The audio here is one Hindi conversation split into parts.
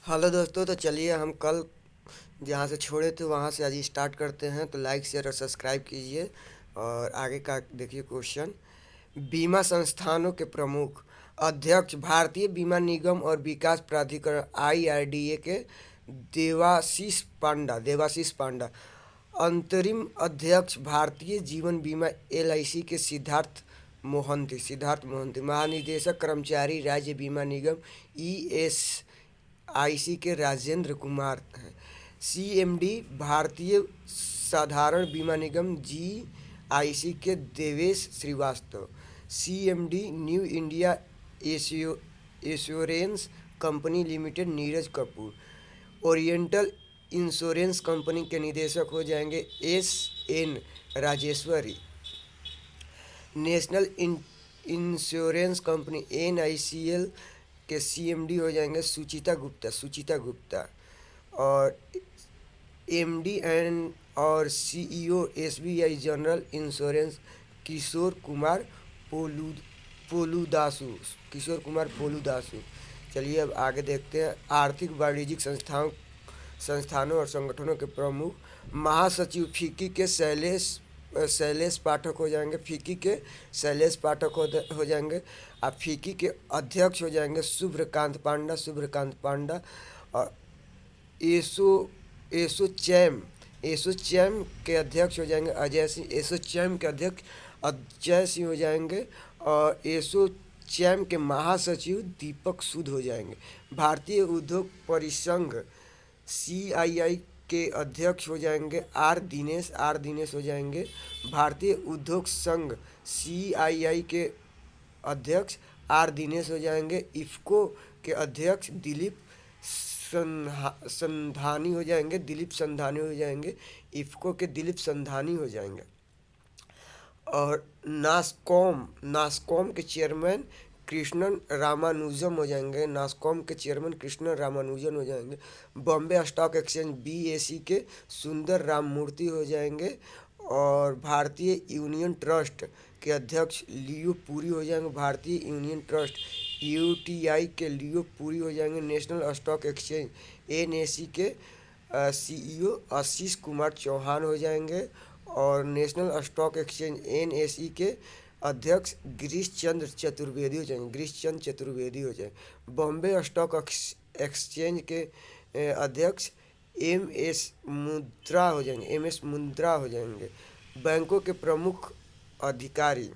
हेलो दोस्तों, तो चलिए हम कल जहाँ से छोड़े थे वहाँ से आज स्टार्ट करते हैं। तो लाइक शेयर और सब्सक्राइब कीजिए। और आगे का देखिए क्वेश्चन। बीमा संस्थानों के प्रमुख अध्यक्ष भारतीय बीमा निगम और विकास प्राधिकरण आईआरडीए के देवाशीष पांडा। अंतरिम अध्यक्ष भारतीय जीवन बीमा एलआईसी के सिद्धार्थ मोहंती। महानिदेशक कर्मचारी राज्य बीमा निगम ईएसआईसी के राजेंद्र कुमार हैं। सीएमडी भारतीय साधारण बीमा निगम जीआईसी के Devesh Srivastava. CMD new India assurance company limited Neeraj Kapoor. Oriental insurance company के निदेशक हो जाएंगे S Rajeshwari. National insurance company NICL के सीएमडी हो जाएंगे सुचिता गुप्ता। और एमडी एंड और CEO SBI general insurance Kishore Kumar Polu Poludasu Kishore Kumar Poludasu. चलिए अब आगे देखते हैं। आर्थिक वाणिज्यिक संस्थानों और संगठनों के प्रमुख महासचिव फीकी के शैलेश पाठक हो जाएंगे। हो जाएंगे। अब फीकी के अध्यक्ष हो जाएंगे शुभ्रकांत पांडा। और एसो एसोचैम के अध्यक्ष हो जाएंगे अजय सिंह हो जाएंगे। और एसोचैम के महासचिव दीपक सूद हो जाएंगे। भारतीय उद्योग परिसंघ सीआईआई के अध्यक्ष हो जाएंगे आर दिनेश हो जाएंगे। भारतीय उद्योग संघ सीआईआई के अध्यक्ष आर दिनेश हो जाएंगे। इफ्को के अध्यक्ष दिलीप संधानी हो जाएंगे। इफ्को के दिलीप संधानी हो जाएंगे। और नासकॉम के चेयरमैन कृष्णन रामानुजन हो जाएंगे। बॉम्बे स्टॉक एक्सचेंज बीएसई के सुंदर राममूर्ति हो जाएंगे। और भारतीय यूनियन ट्रस्ट के अध्यक्ष लियो पुरी हो जाएंगे। भारतीय यूनियन ट्रस्ट यूटीआई के लियो पुरी हो जाएंगे। नेशनल स्टॉक एक्सचेंज एनएसई के सीईओ आशीष कुमार चौहान हो जाएंगे। और नेशनल स्टॉक एक्सचेंज एनएसई के अध्यक्ष गिरीश चंद्र चतुर्वेदी हो जाएंगे। बॉम्बे स्टॉक एक्सचेंज के अध्यक्ष एम एस मुंद्रा हो जाएंगे। बैंकों के प्रमुख अधिकारी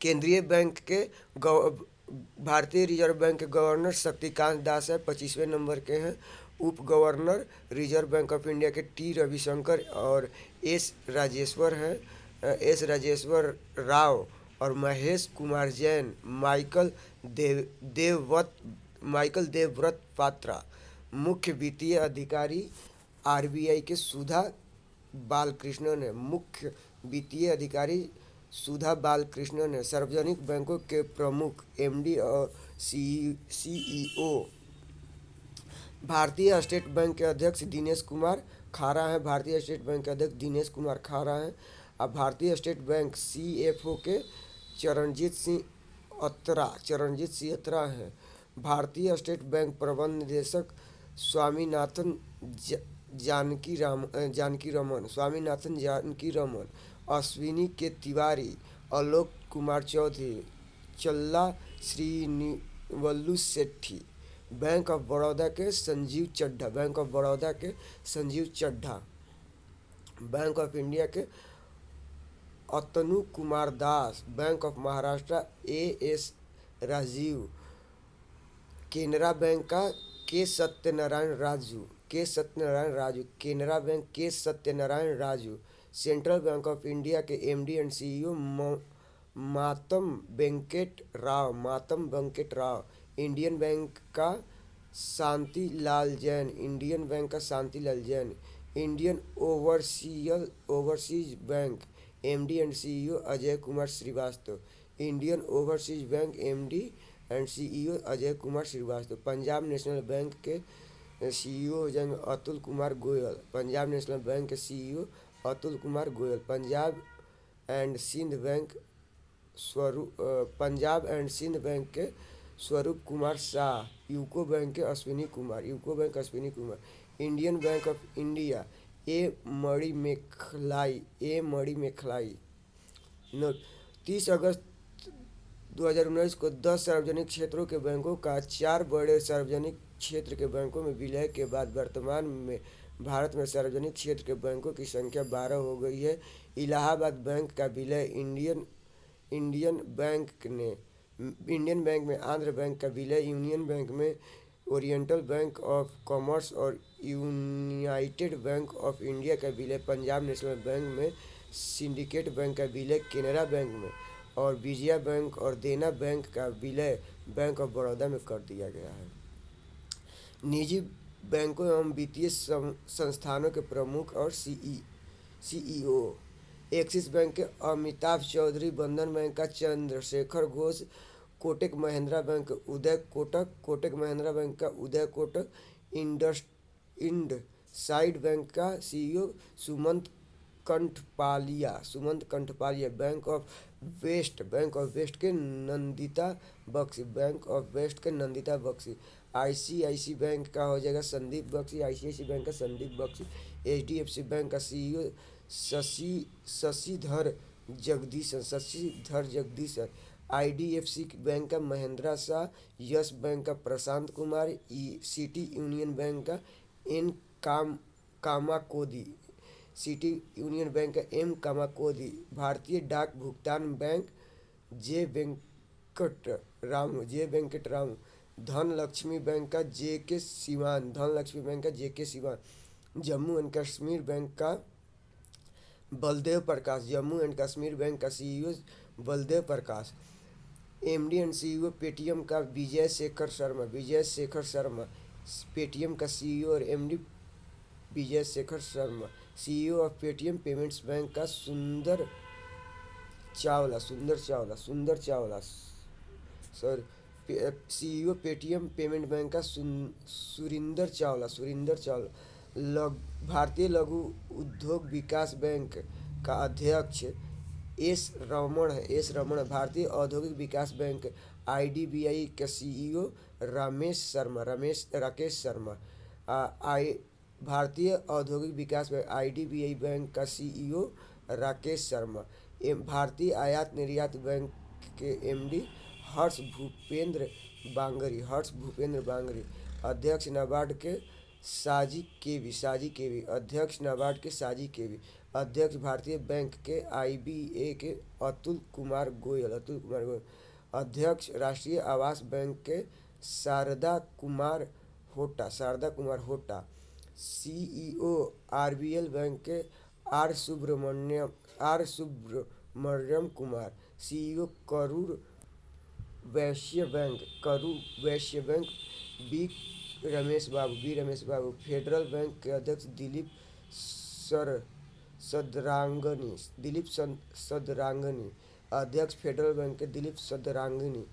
केंद्रीय बैंक के भारतीय रिजर्व बैंक के गवर्नर शक्तिकांत दास है, 25वें नंबर के हैं। उप governor reserve bank of India के टी रविशंकर और एस राजेश्वर राव और महेश कुमार जैन। माइकल देवव्रत पात्रा। मुख्य वित्तीय अधिकारी आरबीआई के मुख्य वित्तीय अधिकारी सुधा बालकृष्णन है। सार्वजनिक बैंकों के प्रमुख एमडी और सीईओ भारतीय स्टेट बैंक के अध्यक्ष दिनेश कुमार खारा हैं। अब भारतीय स्टेट बैंक सीएफओ के चरणजीत सिंह अत्रा हैं। भारतीय स्टेट बैंक प्रबंध निदेशक स्वामीनाथन जानकी रमन। अश्विनी के तिवारी, आलोक कुमार चौधरी, चल्ला श्रीनिवल्लु सेठी। बैंक ऑफ बड़ौदा के Sanjiv Chadha. Bank of India के Atanu Kumar Das. Bank of Maharashtra AS Rajeev. Canara Bank का के सत्यनारायण राजू। केनरा बैंक के Satyanarayana Raju. Central Bank of India के MD and CEO Matam Venkat Rao. Indian Bank का Shanti Lal Jain. Indian Overseas Bank MD and CEO Ajay Kumar Srivastava. Indian Overseas Bank MD and CEO Ajay Kumar Srivastava. Punjab National Bank के सीईओ हो जाएंगे अतुल कुमार गोयल। पंजाब एंड सिंध बैंक के स्वरूप कुमार शाह, यूको बैंक के Ashwini Kumar, Indian Bank of India A Manimekalai. Note, 30 अगस्त 2019 को 10 सार्वजनिक क्षेत्रों के बैंकों का 4 बड़े सार्वजनिक क्षेत्र के बैंकों में विलय के बाद वर्तमान में भारत में सार्वजनिक क्षेत्र के बैंकों की संख्या 12 हो गई है। इलाहाबाद बैंक का विलय इंडियन बैंक ने इंडियन बैंक में, आंध्र बैंक का विलय यूनियन बैंक में, ओरिएंटल बैंक ऑफ कॉमर्स और यूनाइटेड बैंक ऑफ इंडिया का विलय पंजाब नेशनल बैंक में, सिंडिकेट बैंक का विलय केनरा बैंक में और विजया बैंक और देना बैंक का विलय बैंक ऑफ बड़ौदा में कर दिया गया है। निजी बैंकों एवं वित्तीय संस्थानों के प्रमुख और सीईओ। एक्सिस बैंक के अमिताभ चौधरी, बंधन बैंक का चंद्रशेखर घोष, कोटक महिंद्रा बैंक का उदय कोटक, इंडसाइड बैंक का CEO Sumant Kathpalia, Bank of West के नंदिता बख्शी, आईसीआईसी बैंक का हो जाएगा संदीप बख्शी, एचडीएफसी बैंक का सीईओ शशिधर जगदीशन, आईडीएफसी बैंक का महेंद्र शाह, यस बैंक का Prashant Kumar, City Union Bank का एन कामाकोदी, भारतीय डाक भुगतान Bank J Venkatramu, Dhanlaxmi Bank का J K Sivan, Jammu and Kashmir Bank का बलदेव प्रकाश, CEO Baldev Prakash, MD and CEO Paytm का विजय शेखर शर्मा, पेटीएम का सीईओ और MD Vijay Shekhar Sharma, CEO of Paytm payments bank का सुंदर Chawla, sorry, CEO Paytm payment bank का सुरिंदर चावला, भारतीय लघु उद्योग विकास बैंक का अध्यक्ष एस रमण, भारतीय औद्योगिक विकास बैंक आईडीबीआई के सीईओ राकेश शर्मा, भारतीय औद्योगिक विकास बैंक आईडीबीआई बैंक का सीईओ राकेश शर्मा, भारतीय आयात निर्यात बैंक के एमडी हर्ष भूपेंद्र बांगरी, अध्यक्ष नाबार्ड के साजी केवी, अध्यक्ष भारतीय बैंक के आईबीए के अतुल कुमार गोयल, अध्यक्ष राष्ट्रीय आवास बैंक के शारदा कुमार होटा, सीईओ आरबीएल बैंक के R Subramaniam Kumar, CEO Karur Vysya Bank B Ramesh Babu, Federal Bank के अध्यक्ष दिलीप सदरांगनी, अध्यक्ष फेडरल बैंक के दिलीप सदरांगनी,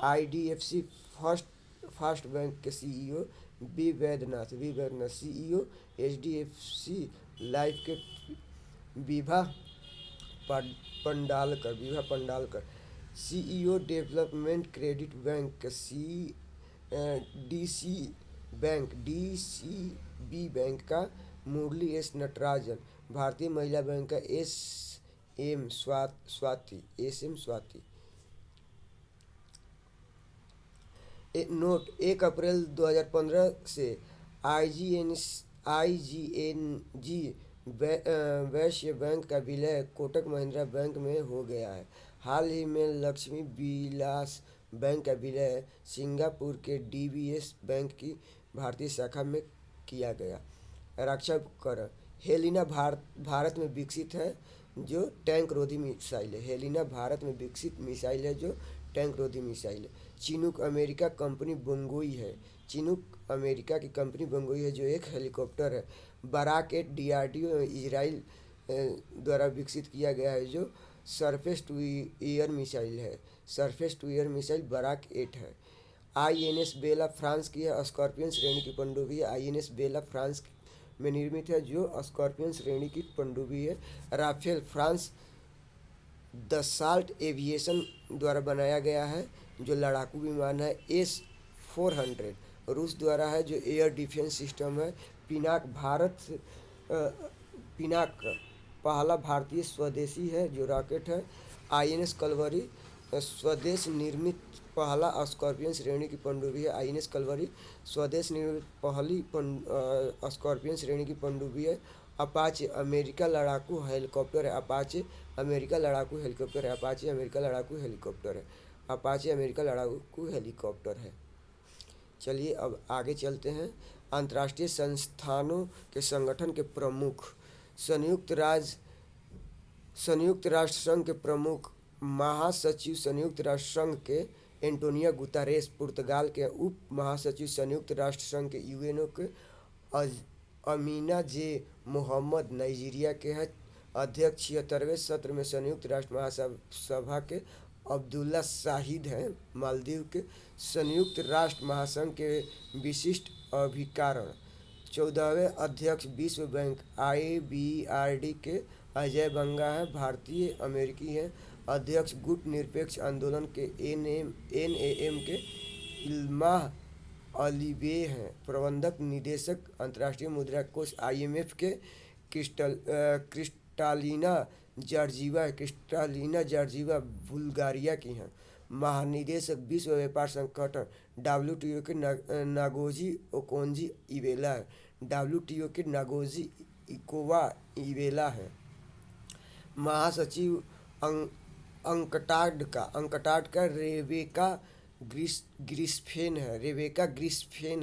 आईडीएफसी फर्स्ट बैंक के CEO B Vaidyanathan, CEO HDFC Life के Vibha Padalkar, CEO Development Credit Bank DCB Bank का मुरली एस नटराजन, भारतीय महिला बैंक का एस एम स्वाति। नोट, 1 अप्रैल 2015 से आईजीएनजी वैश्य बैंक का विलय कोटक महिंद्रा बैंक में हो गया है। हाल ही में लक्ष्मी विलास बैंक का विलय सिंगापुर के डीबीएस बैंक की भारतीय शाखा में किया गया। रक्षा उपकरण, हेलिना भारत में विकसित है जो टैंक रोधी मिसाइल है, चिनूक अमेरिका की कंपनी बंगोई है जो एक हेलीकॉप्टर है। बराक 8 डीआरडीओ इजराइल द्वारा विकसित किया गया है जो surface to air missile Barak 8 है। आईएनएस बेला फ्रांस की है, स्कॉर्पियन श्रेणी की पनडुब्बी है। आईएनएस बेला फ्रांस में निर्मित है जो स्कॉर्पियन श्रेणी की पनडुब्बी है। राफेल फ्रांस दसाल्ट एविएशन द्वारा बनाया गया है। जो लड़ाकू विमान है S-400 रूस द्वारा है, जो एयर डिफेंस सिस्टम है। पिनाक भारत पिनाक पहला भारतीय स्वदेशी है जो रॉकेट है। INS कलवरी स्वदेश निर्मित पहला स्कॉर्पियन श्रेणी की पनडुब्बी है। INS कलवरी स्वदेश निर्मित पहली स्कॉर्पियन श्रेणी की पनडुब्बी है। अपाचे अमेरिका लड़ाकू हेलीकॉप्टर है। अपाचे अमेरिका लड़ाकू हेलीकॉप्टर है। अपाचे अमेरिका लड़ाकू हेलीकॉप्टर है। अपाचे अमेरिका लड़ाकू हेलीकॉप्टर है। चलिए अब आगे चलते हैं। अंतर्राष्ट्रीय संस्थानों के संगठन के प्रमुख। संयुक्त राष्ट्र संघ के प्रमुख महासचिव संयुक्त राष्ट्र संघ के एंटोनियो गुतारेस। पुर्तगाल के उप महासचिव संयुक्त राष्ट्र संघ के यूएनओ के अमीना जे मोहम्मद। नाइजीरिया के हैं अध्यक्ष। 76वें सत्र में संयुक्त राष्ट्र महासभा के अब्दुल्ला शाहिद हैं। मालदीव के संयुक्त राष्ट्र महासंघ के विशिष्ट अभिकारण। 14वें अध्यक्ष विश्व बैंक IBRD के अजय बंगा हैं। भारतीय अमेरिकी हैं अध्यक्ष। गुट निरपेक्ष आंदोलन के NAM के इल्मा अलीबे हैं प्रबंधक निदेशक। अंतर्राष्ट्रीय मुद्रा कोष IMF के क्रिस्टालिना जॉर्जीवा बुल्गारिया की हैं। महानिदेशक विश्व व्यापार संगठन WTO के नागोजी ओकोंजी इवेला है। WTO के नागोजी इकोवा इवेला है। महासचिव अंटार्कटिका रेबेका ग्रिस्फेन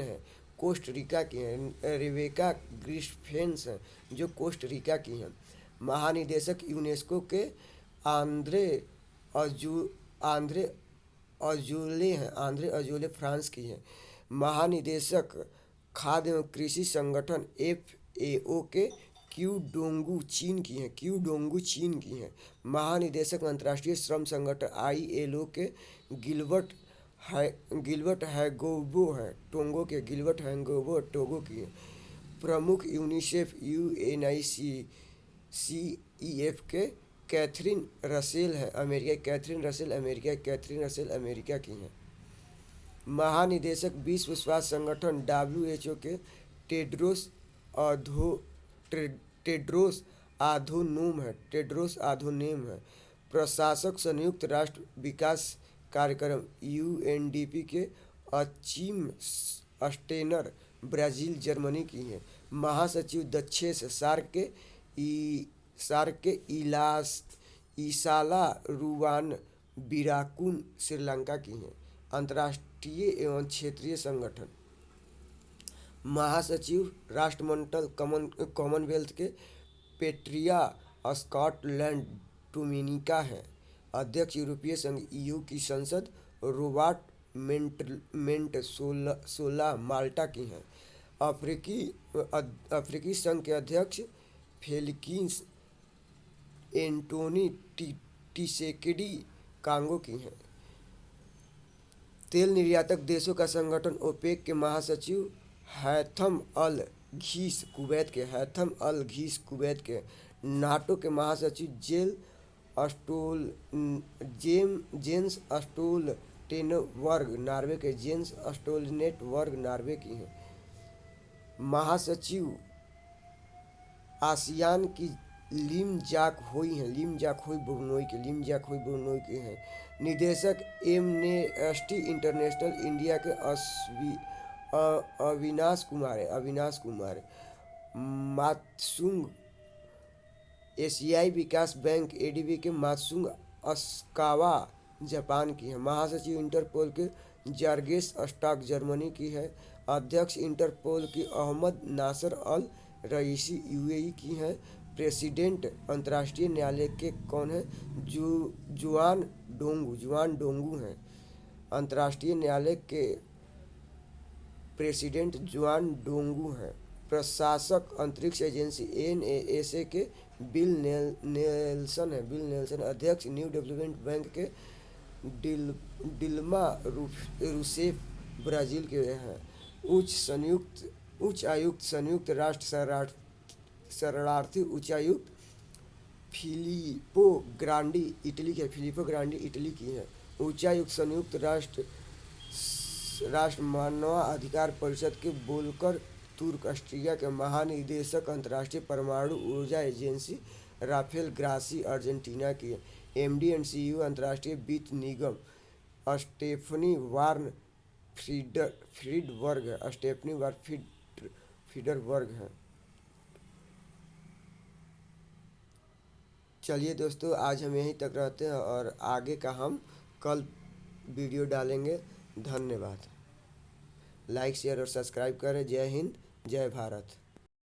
है। कोस्टा की हैं। रेबेका ग्रिस्फेन्स हैं जो कोस्टा की हैं। महानिदेशक यूनेस्को के आंद्रे अजोले फ्रांस की हैं। महानिदेशक खाद्य एवं कृषि संगठन FAO के क्यू डोंगू चीन की हैं। महानिदेशक अंतर्राष्ट्रीय श्रम संगठन ILO के गिलबर्ट हैगोबो हैं टोगो की हैं। प्रमुख यूनिसेफ UNICEF के कैथरीन रसेल है अमेरिका की हैं। महानिदेशक विश्व स्वास्थ्य संगठन WHO के टेड्रोस आधोनोम है। प्रशासक संयुक्त राष्ट्र विकास कार्यक्रम UNDP के अचीम स्टेनर ब्राज़ील जर्मनी की हैं। महासचिव दक्षेश सार्क के ईसाला रुवान बिराकुन श्रीलंका की हैं। अंतर्राष्ट्रीय एवं क्षेत्रीय संगठन। महासचिव राष्ट्रमंडल कॉमनवेल्थ के पेट्रिया स्कॉटलैंड डोमिनिका हैं। अध्यक्ष यूरोपीय संघ EU की संसद रोबर्ट मेंटसोला माल्टा की हैं। अफ्रीकी संघ के अध्यक्ष फेलिक्स एंटोनी टिसेकेडी कांगो की हैं। तेल निर्यातक देशों का संगठन OPEC के महासचिव हैथम अल घीस कुवैत के। नाटो के महासचिव जेन्स स्टोल्टेनबर्ग नार्वे की हैं। महासचिव आसियान की लिम जाक होई ब्रुनोई के हैं। निदेशक एमनेस्टी इंटरनेशनल इंडिया के अविनाश कुमार। मात्सुंग एशियाई विकास बैंक ADB के मात्सुंग अस्कावा जापान की है। महासचिव इंटरपोल के जार्गेस स्टाक जर्मनी की है। अध्यक्ष इंटरपोल की अहमद नासर अल रईसी UAE की हैं। प्रेसिडेंट अंतर्राष्ट्रीय न्यायालय के कौन है? जुआन डोंगू हैं। अंतर्राष्ट्रीय न्यायालय के प्रेसिडेंट जुआन डोंगू हैं। प्रशासक अंतरिक्ष एजेंसी NASA के बिल नेल्सन। अध्यक्ष न्यू डेवलपमेंट बैंक के डिल्मा रूसेफ ब्राज़ील के हैं। उच्च आयुक्त संयुक्त राष्ट्र शरणार्थी उच्चायुक्त फिलिपो ग्रांडी इटली की हैं। उच्चायुक्त संयुक्त राष्ट्र मानवाधिकार परिषद के वोल्कर तुर्क, ऑस्ट्रिया के महानिदेशक, अंतर्राष्ट्रीय परमाणु ऊर्जा एजेंसी राफेल ग्रासी, अर्जेंटीना की एमडी एंड सीईओ अंतर्राष्ट्रीय वित्त निगम स्टेफनी वार्न फ्रीडबर्ग है। चलिए दोस्तों, आज हम यहीं तक रहते हैं और आगे का हम कल वीडियो डालेंगे। धन्यवाद। लाइक शेयर और सब्सक्राइब करें। जय हिंद, जय भारत।